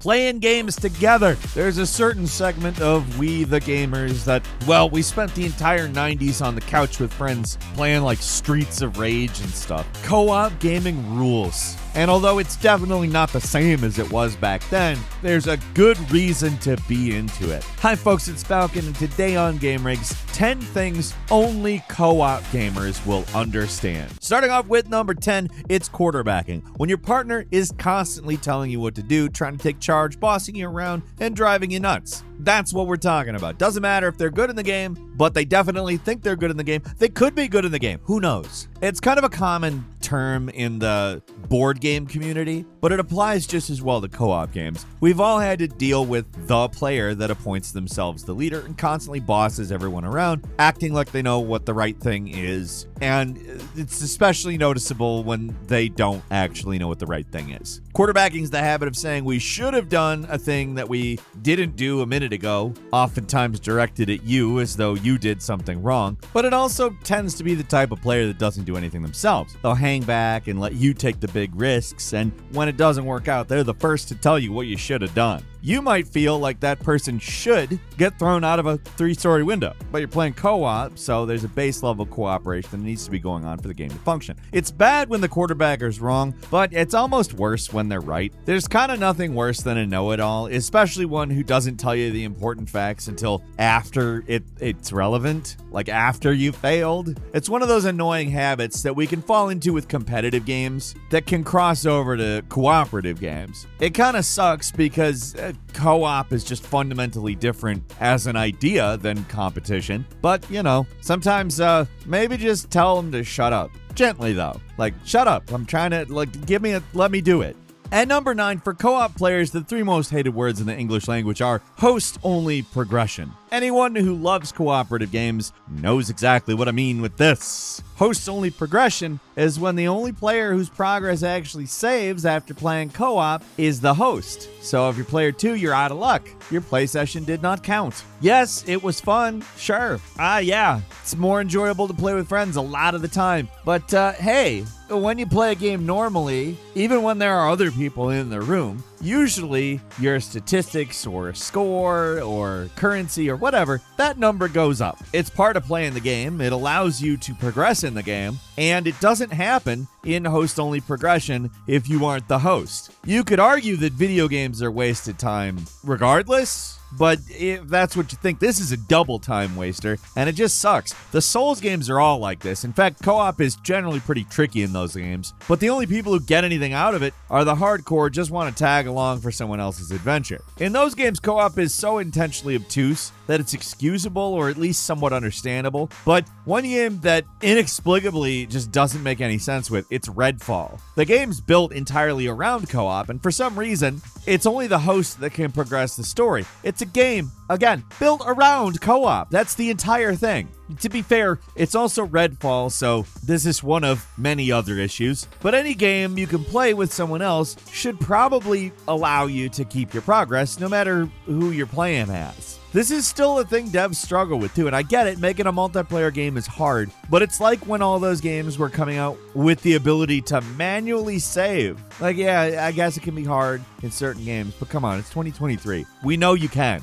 playing games together. There's a certain segment of we the gamers that, well, we spent the entire 90s on the couch with friends playing like Streets of Rage and stuff. Co-op gaming rules. And although it's definitely not the same as it was back then, there's a good reason to be into it. Hi folks, it's Falcon, and today on gameranx, 10 things only co-op gamers will understand. Starting off with number 10, it's quarterbacking. When your partner is constantly telling you what to do, trying to take charge, bossing you around, and driving you nuts. That's what we're talking about. Doesn't matter if they're good in the game, but they definitely think they're good in the game. They could be good in the game. Who knows? It's kind of a common term in the board game community, but it applies just as well to co-op games. We've all had to deal with the player that appoints themselves the leader and constantly bosses everyone around, acting like they know what the right thing is. And it's especially noticeable when they don't actually know what the right thing is. Quarterbacking is the habit of saying we should have done a thing that we didn't do a minute ago, oftentimes directed at you as though you did something wrong, but it also tends to be the type of player that doesn't do anything themselves. They'll hang back and let you take the big risks, and when it doesn't work out, they're the first to tell you what you should have done. You might feel like that person should get thrown out of a 3-story window, but you're playing co-op, so there's a base level cooperation that needs to be going on for the game to function. It's bad when the quarterbacker's wrong, but it's almost worse when they're right. There's kind of nothing worse than a know-it-all, especially one who doesn't tell you the important facts until after it's relevant, like after you failed. It's one of those annoying habits that we can fall into with competitive games that can cross over to cooperative games. It kind of sucks because co-op is just fundamentally different as an idea than competition. But, you know, sometimes maybe just tell them to shut up. Gently, though. Like, shut up. I'm trying to, let me do it. At number 9, for co-op players, the 3 most hated words in the English language are host-only progression. Anyone who loves cooperative games knows exactly what I mean with this. Host-only progression is when the only player whose progress actually saves after playing co-op is the host. So if you're player 2, you're out of luck. Your play session did not count. Yes, it was fun, sure. Yeah, it's more enjoyable to play with friends a lot of the time. But hey, when you play a game normally, even when there are other people in the room, usually your statistics or score or currency or whatever, that number goes up. It's part of playing the game. It allows you to progress in the game, and it doesn't happen in host-only progression if you aren't the host. You could argue that video games are wasted time regardless, but if that's what you think, this is a double time waster, and it just sucks. The Souls games are all like this. In fact, co-op is generally pretty tricky in those games, but the only people who get anything out of it are the hardcore just want to tag along for someone else's adventure. In those games, co-op is so intentionally obtuse that it's excusable or at least somewhat understandable, but one game that inexplicably just doesn't make any sense with, it's Redfall. The game's built entirely around co-op, and for some reason, it's only the host that can progress the story. It's a game, again, built around co-op. That's the entire thing. To be fair, it's also Redfall, so this is one of many other issues. But any game you can play with someone else should probably allow you to keep your progress, no matter who you're playing as. This is still a thing devs struggle with too, and I get it, making a multiplayer game is hard, but it's like when all those games were coming out with the ability to manually save. Like, yeah, I guess it can be hard in certain games, but come on, it's 2023. We know you can.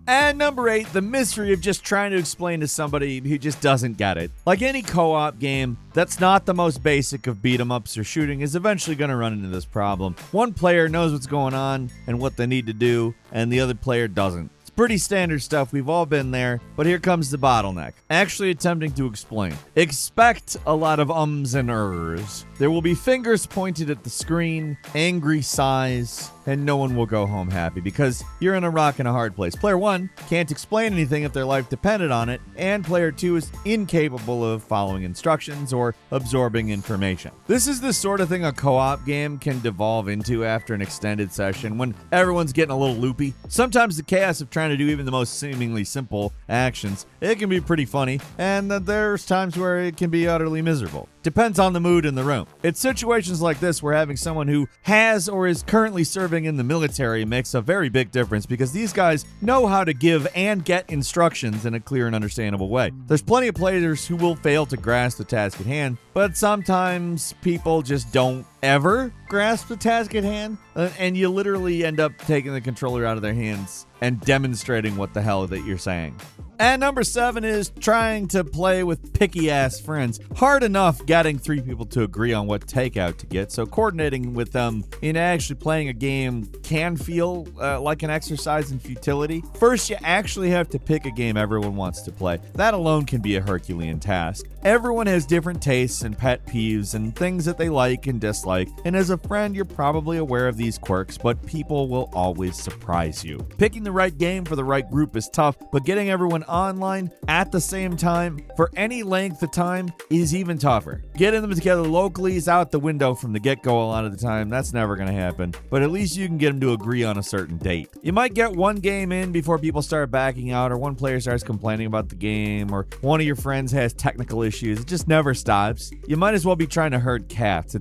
And number 8, the mystery of just trying to explain to somebody who just doesn't get it. Like any co-op game that's not the most basic of beat-em-ups or shooting is eventually going to run into this problem. One player knows what's going on and what they need to do, and the other player doesn't. Pretty standard stuff, we've all been there, but here comes the bottleneck. Actually attempting to explain. Expect a lot of ums and ers. There will be fingers pointed at the screen, angry sighs, and no one will go home happy because you're in a rock and a hard place. Player 1 can't explain anything if their life depended on it, and player 2 is incapable of following instructions or absorbing information. This is the sort of thing a co-op game can devolve into after an extended session when everyone's getting a little loopy. Sometimes the chaos of trying to do even the most seemingly simple actions, it can be pretty funny, and there's times where it can be utterly miserable. Depends on the mood in the room. It's situations like this where having someone who has or is currently serving in the military makes a very big difference, because these guys know how to give and get instructions in a clear and understandable way. There's plenty of players who will fail to grasp the task at hand, but sometimes people just don't ever grasp the task at hand, and you literally end up taking the controller out of their hands and demonstrating what the hell that you're saying. And number 7 is trying to play with picky-ass friends. Hard enough getting 3 people to agree on what takeout to get, so coordinating with them in actually playing a game can feel like an exercise in futility. First, you actually have to pick a game everyone wants to play. That alone can be a Herculean task. Everyone has different tastes and pet peeves and things that they like and dislike, and as a friend, you're probably aware of these quirks, but people will always surprise you. Picking the right game for the right group is tough, but getting everyone online at the same time for any length of time is even tougher. Getting them together locally is out the window from the get-go a lot of the time. That's never going to happen, but at least you can get them to agree on a certain date. You might get one game in before people start backing out, or one player starts complaining about the game, or one of your friends has technical issues. It just never stops. You might as well be trying to herd cats.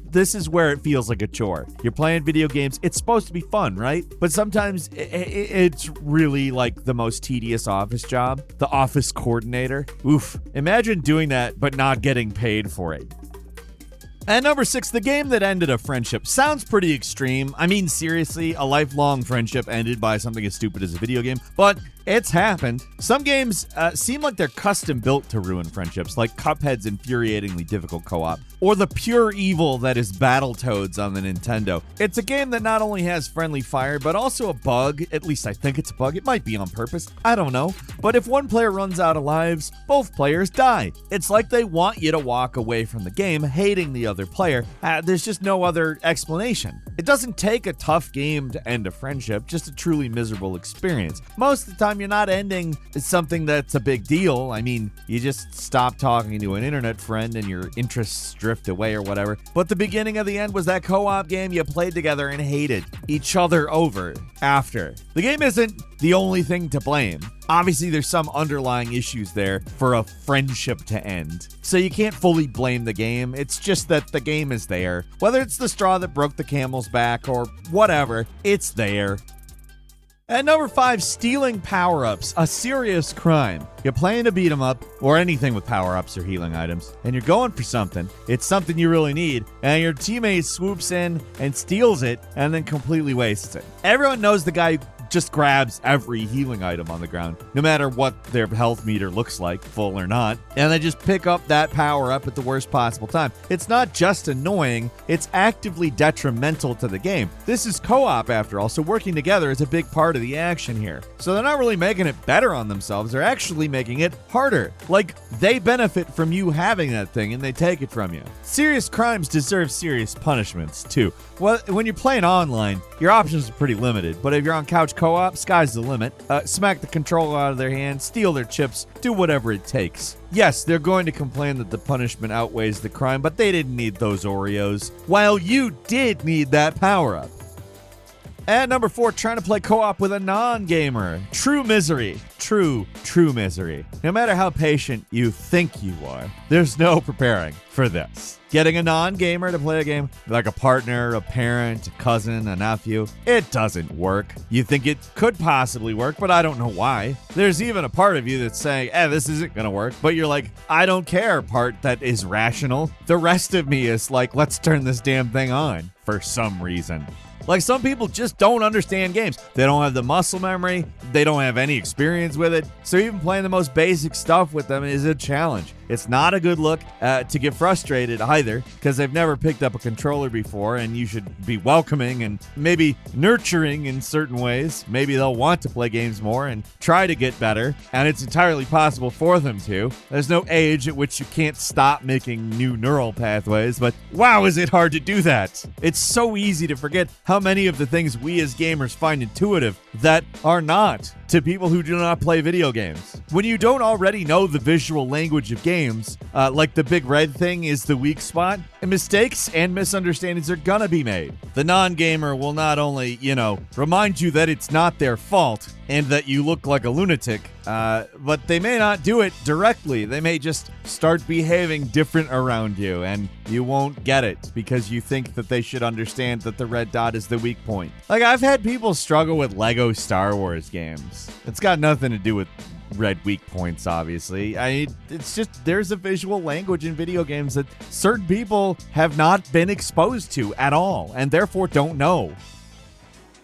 This is where it feels like a chore. You're playing video games. It's supposed to be fun, right? But sometimes it's really like the most tedious office job, the office coordinator. Oof. Imagine doing that but not getting paid for it. And number 6, the game that ended a friendship. Sounds pretty extreme. I mean, seriously, a lifelong friendship ended by something as stupid as a video game, but it's happened. Some games seem like they're custom built to ruin friendships, like Cuphead's infuriatingly difficult co-op, or the pure evil that is Battletoads on the Nintendo. It's a game that not only has friendly fire, but also a bug. At least I think it's a bug. It might be on purpose. I don't know. But if one player runs out of lives, both players die. It's like they want you to walk away from the game hating the other player. There's just no other explanation. It doesn't take a tough game to end a friendship, just a truly miserable experience. Most of the time, you're not ending something that's a big deal. I mean, you just stop talking to an internet friend and your interests drift away or whatever. But the beginning of the end was that co-op game you played together and hated each other over after. The game isn't the only thing to blame. Obviously, there's some underlying issues there for a friendship to end. So you can't fully blame the game. It's just that the game is there. Whether it's the straw that broke the camel's back or whatever, it's there. At number 5, stealing power-ups, a serious crime. You're playing a beat 'em up, or anything with power-ups or healing items, and you're going for something. It's something you really need, and your teammate swoops in and steals it, and then completely wastes it. Everyone knows the guy who just grabs every healing item on the ground, no matter what their health meter looks like, full or not, and they just pick up that power up at the worst possible time. It's not just annoying, it's actively detrimental to the game. This is co-op after all, so working together is a big part of the action here. So they're not really making it better on themselves, they're actually making it harder. Like, they benefit from you having that thing and they take it from you. Serious crimes deserve serious punishments too. Well, when you're playing online, your options are pretty limited, but if you're on couch co-op, sky's the limit. Smack the controller out of their hand, steal their chips, do whatever it takes. Yes, they're going to complain that the punishment outweighs the crime, but they didn't need those Oreos, while you did need that power-up. And number 4, trying to play co-op with a non-gamer. True misery. True misery. No matter how patient you think you are, there's no preparing for this. Getting a non-gamer to play a game, like a partner, a parent, a cousin, a nephew, it doesn't work. You think it could possibly work, but I don't know why. There's even a part of you that's saying, this isn't gonna work, but you're like, I don't care part that is rational. The rest of me is like, let's turn this damn thing on for some reason. Like, some people just don't understand games. They don't have the muscle memory. They don't have any experience with it. So even playing the most basic stuff with them is a challenge. It's not a good look to get frustrated either, because they've never picked up a controller before, and you should be welcoming and maybe nurturing in certain ways. Maybe they'll want to play games more and try to get better, and it's entirely possible for them to. There's no age at which you can't stop making new neural pathways, but wow, is it hard to do that. It's so easy to forget how many of the things we as gamers find intuitive that are not to people who do not play video games. When you don't already know the visual language of games, like the big red thing is the weak spot, And mistakes and misunderstandings are gonna be made. The non-gamer will not only, remind you that it's not their fault and that you look like a lunatic, but they may not do it directly. They may just start behaving different around you, and you won't get it because you think that they should understand that the red dot is the weak point. Like, I've had people struggle with Lego Star Wars games. It's got nothing to do with red weak points, obviously. It's just there's a visual language in video games that certain people have not been exposed to at all and therefore don't know.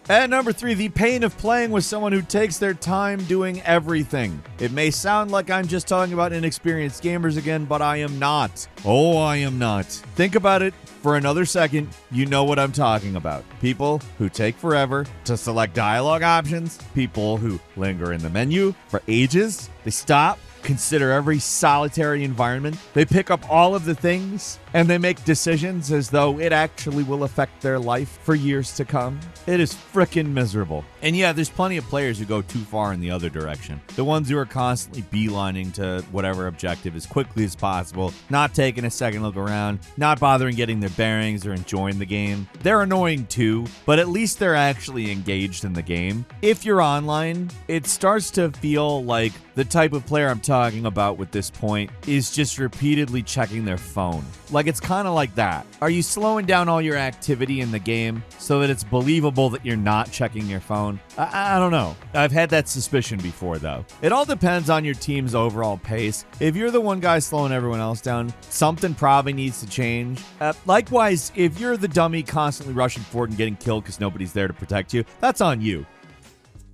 At number 3, the pain of playing with someone who takes their time doing everything. It may sound like I'm just talking about inexperienced gamers again, but I am not. Oh, I am not. Think about it for another second. You know what I'm talking about. People who take forever to select dialogue options. People who linger in the menu for ages. They stop, consider every solitary environment. They pick up all of the things and they make decisions as though it actually will affect their life for years to come. It is frickin' miserable. And yeah, there's plenty of players who go too far in the other direction. The ones who are constantly beelining to whatever objective as quickly as possible, not taking a second look around, not bothering getting their bearings or enjoying the game. They're annoying too, but at least they're actually engaged in the game. If you're online, it starts to feel like the type of player I'm talking about with this point is just repeatedly checking their phone. Like, it's kind of like that. Are you slowing down all your activity in the game so that it's believable that you're not checking your phone? I don't know. I've had that suspicion before, though. It all depends on your team's overall pace. If you're the one guy slowing everyone else down, something probably needs to change. Likewise, if you're the dummy constantly rushing forward and getting killed because nobody's there to protect you, that's on you.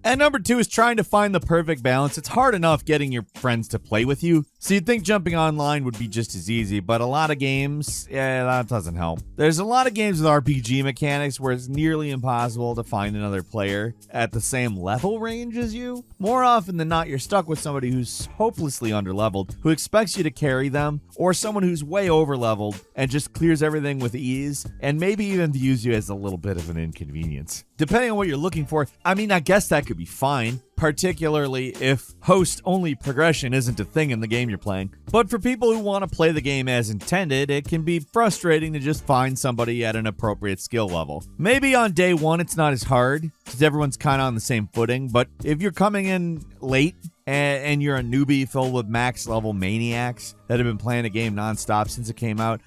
And number 2 is trying to find the perfect balance. It's hard enough getting your friends to play with you, so you'd think jumping online would be just as easy, but a lot of games, that doesn't help. There's a lot of games with RPG mechanics where it's nearly impossible to find another player at the same level range as you. More often than not, you're stuck with somebody who's hopelessly underleveled, who expects you to carry them, or someone who's way overleveled and just clears everything with ease, and maybe even views you as a little bit of an inconvenience. Depending on what you're looking for, I guess that could be fine, particularly if host-only progression isn't a thing in the game you're playing. But for people who want to play the game as intended, it can be frustrating to just find somebody at an appropriate skill level. Maybe on day 1 it's not as hard, because everyone's kind of on the same footing, but if you're coming in late, and you're a newbie filled with max level maniacs that have been playing a game nonstop since it came out,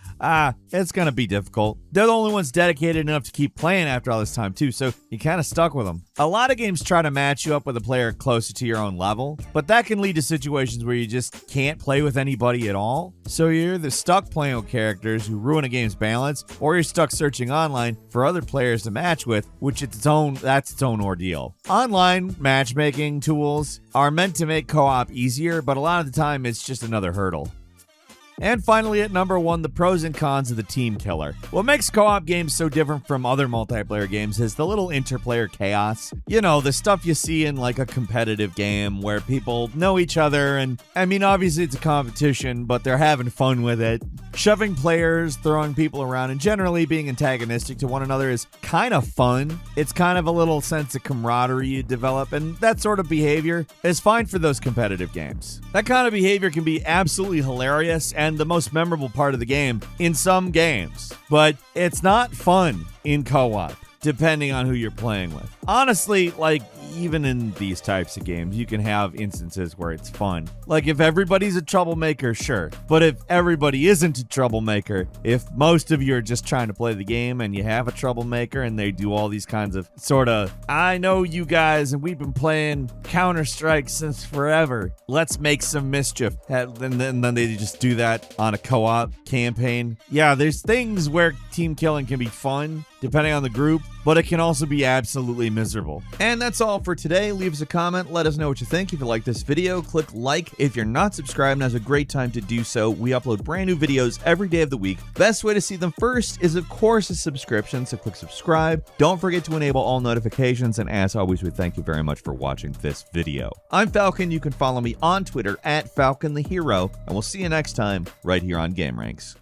it's going to be difficult. They're the only ones dedicated enough to keep playing after all this time too, so you're kind of stuck with them. A lot of games try to match you up with a player closer to your own level, but that can lead to situations where you just can't play with anybody at all. So you're either stuck playing with characters who ruin a game's balance, or you're stuck searching online for other players to match with, which that's its own ordeal. Online matchmaking tools are meant to make co-op easier, but a lot of the time it's just another hurdle. And finally, at number 1, the pros and cons of the team killer. What makes co-op games so different from other multiplayer games is the little interplayer chaos. The stuff you see in like a competitive game where people know each other, and obviously it's a competition, but they're having fun with it. Shoving players, throwing people around, and generally being antagonistic to one another is kind of fun. It's kind of a little sense of camaraderie you develop, and that sort of behavior is fine for those competitive games. That kind of behavior can be absolutely hilarious and the most memorable part of the game in some games, but it's not fun in co-op, depending on who you're playing with. Honestly, even in these types of games, you can have instances where it's fun. Like if everybody's a troublemaker, sure. But if everybody isn't a troublemaker, if most of you are just trying to play the game and you have a troublemaker and they do all these kinds of I know you guys and we've been playing Counter-Strike since forever, let's make some mischief. And then they just do that on a co-op campaign. Yeah, there's things where team killing can be fun, depending on the group, but it can also be absolutely miserable. And that's all for today. Leave us a comment. Let us know what you think. If you like this video, click like. If you're not subscribed, now's a great time to do so. We upload brand new videos every day of the week. Best way to see them first is, of course, a subscription, so click subscribe. Don't forget to enable all notifications, and as always, we thank you very much for watching this video. I'm Falcon. You can follow me on Twitter at Falcon the Hero, and we'll see you next time right here on gameranx.